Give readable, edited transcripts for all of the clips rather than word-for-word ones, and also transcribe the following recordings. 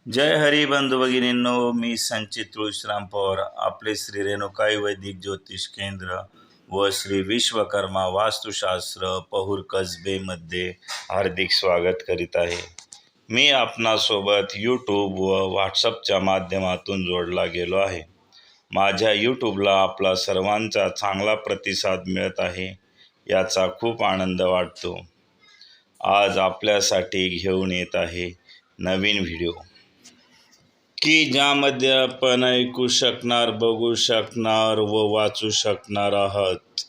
जय हरी बंधू भगिनींनो, मी संचित तुळशीराम पवार आपले श्री रेणुकाई वैदिक ज्योतिष केंद्र व श्री विश्वकर्मा वास्तुशास्त्र पहुर कसबेमध्ये हार्दिक स्वागत करीत आहे। मी आपणासोबत यूट्यूब व व्हॉट्सअपच्या माध्यमातून जोडला गेलो आहे। माझ्या यूट्यूबला आपला सर्वांचा चांगला प्रतिसाद मिळत आहे, याचा खूप आनंद वाटतो। आज आपल्यासाठी घेऊन येत आहे नवीन व्हिडिओ की ज्यामध्ये आपण ऐकू शकणार, बघू शकणार व वाचू शकणार आहात।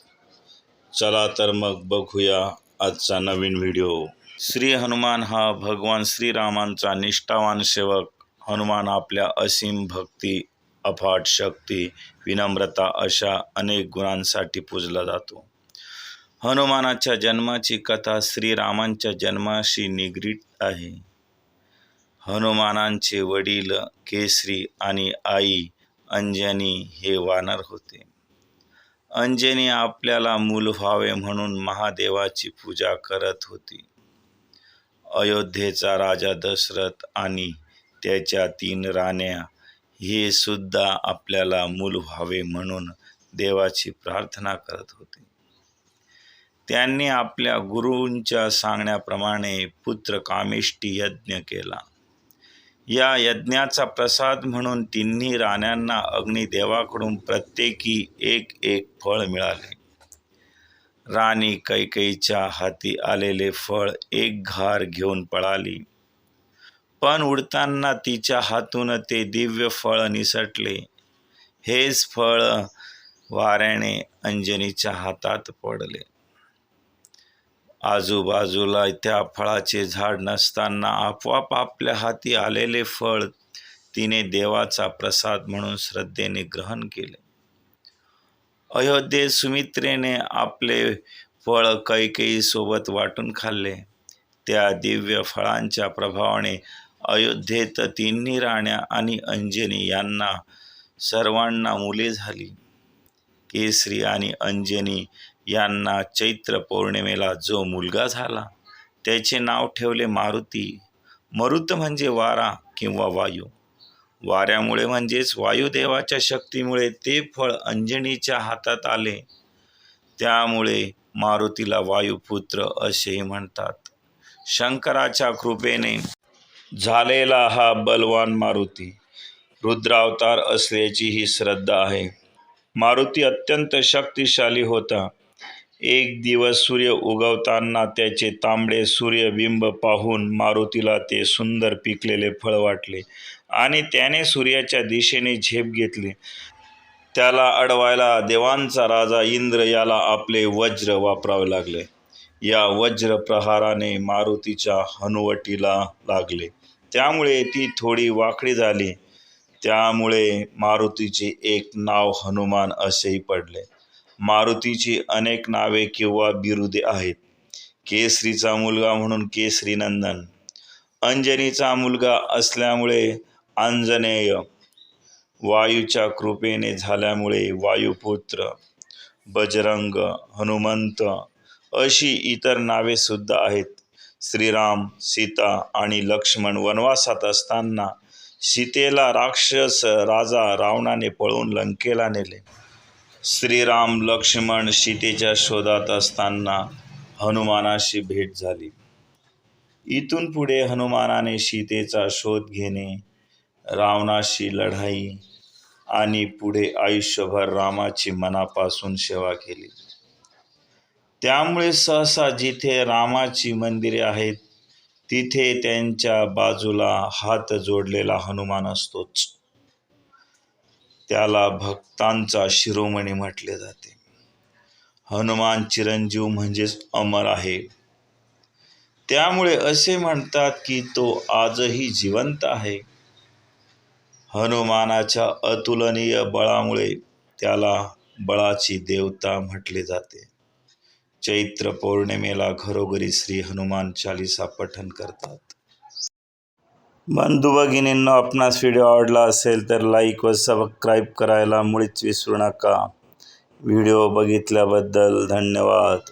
चला तर मग बघूया आजचा नवीन व्हिडिओ। श्री हनुमान हा भगवान श्रीरामांचा निष्ठावान सेवक। हनुमान आपल्या असीम भक्ती, अफाट शक्ती, विनम्रता अशा अनेक गुणांसाठी पूजला जातो। हनुमानाच्या जन्माची कथा श्रीरामांच्या जन्माशी निगडीत आहे। हनुमानांचे वडील केसरी आणि आई अंजनी हे वानर होते। अंजनी आपल्याला मूल व्हावे म्हणून महादेवाची पूजा करत होती। अयोध्येचा राजा दशरथ आणि त्याच्या 3 राण्या हे सुद्धा आपल्याला मूल व्हावे म्हणून देवाची प्रार्थना करत होते। त्यांनी आपल्या गुरूंच्या सांगण्याप्रमाणे पुत्र कामेष्टी यज्ञ केला। या यज्ञाचा प्रसाद म्हणून 3 राण्यांना अग्निदेवाकडून प्रत्येकी एक फळ मिळाले। राणी कैकेयीच्या हाती आलेले फळ एक घार घेऊन पळाली, पण उडताना तिच्या हातून ते दिव्य फळ निसटले। हेच फळ वाऱ्याने अंजनीच्या हातात पडले। आजूबाजूला त्या फळाचे झाड नसताना आपोआप आपल्या हाती आलेले फळ तिने देवाचा प्रसाद म्हणून श्रद्धेने ग्रहण केले। अयोध्येत सुमित्रेने आपले फळ कैकेयीसोबत वाटून खाल्ले। त्या दिव्य फळांच्या प्रभावाने अयोध्येत 3 राण्या आणि अंजनी यांना सर्वांना मुले झाली। केसरी आणि अंजनी यांना चैत्र पौर्णिमेला जो मुलगा झाला त्याचे नाव ठेवले मारुती। मरुत म्हणजे वारा किंवा वायू। वाऱ्यामुळे म्हणजेच वायुदेवाच्या शक्तीमुळे ते फळ अंजनीच्या हातात आले, त्यामुळे मारुतीला वायुपुत्र असेही म्हणतात। शंकराच्या कृपेने झालेला हा बलवान मारुती रुद्रावतार असल्याची ही श्रद्धा आहे। मारुती अत्यंत शक्तिशाली होता। एक दिवस सूर्य उगवताना त्याचे तांबडे सूर्यबिंब पाहून मारुतीला ते सुंदर पिकलेले फळ वाटले आणि त्याने सूर्याच्या दिशेने झेप घेतली। त्याला अडवायला देवांचा राजा इंद्र याला आपले वज्र वापरावे लागले। या वज्र प्रहाराने मारुतीच्या हनुवटीला लागले, त्यामुळे ती थोडी वाकडी झाली। त्यामुळे मारुतीचे एक नाव हनुमान असेही पडले। मारुतीची अनेक नावे किंवा बिरुदे आहेत। केसरीचा मुलगा म्हणून केसरीनंदन, अंजनीचा मुलगा असल्यामुळे आंजनेय, वायूच्या कृपेने झाल्यामुळे वायुपुत्र, बजरंग, हनुमंत अशी इतर नावे सुद्धा आहेत। श्रीराम, सीता आणि लक्ष्मण वनवासात असताना सीतेला राक्षस राजा रावणाने पळवून लंकेला नेले। श्रीराम लक्ष्मण सीतेच्या शोधात असताना हनुमानाशी भेट झाली। इथून पुढे हनुमानाने सीतेचा शोध घेणे, रावणाशी लढाई आणि पुढे आयुष्यभर रामाची मनापासून सेवा केली। त्यामुळे सहसा जिथे रामाची मंदिरे आहेत तिथे त्यांच्या बाजूला हात जोडलेला हनुमान असतोच। त्याला भक्तांचा शिरोमणी म्हटले जाते। हनुमान चिरंजीव म्हणजेच अमर आहे। त्यामुळे असे म्हणतात की तो आजही जिवंत आहे। हनुमानाच्या अतुलनीय बळामुळे त्याला बळाची देवता म्हटले जाते। चैत्र पौर्णिमेला घरोघरी श्री हनुमान चालीसा पठण करतात। बंधू भगिनींनो, आपणास व्हिडिओ आवडला असेल तर लाईक व सबस्क्राईब करायला मुळीच विसरू नका। व्हिडिओ बघितल्याबद्दल धन्यवाद।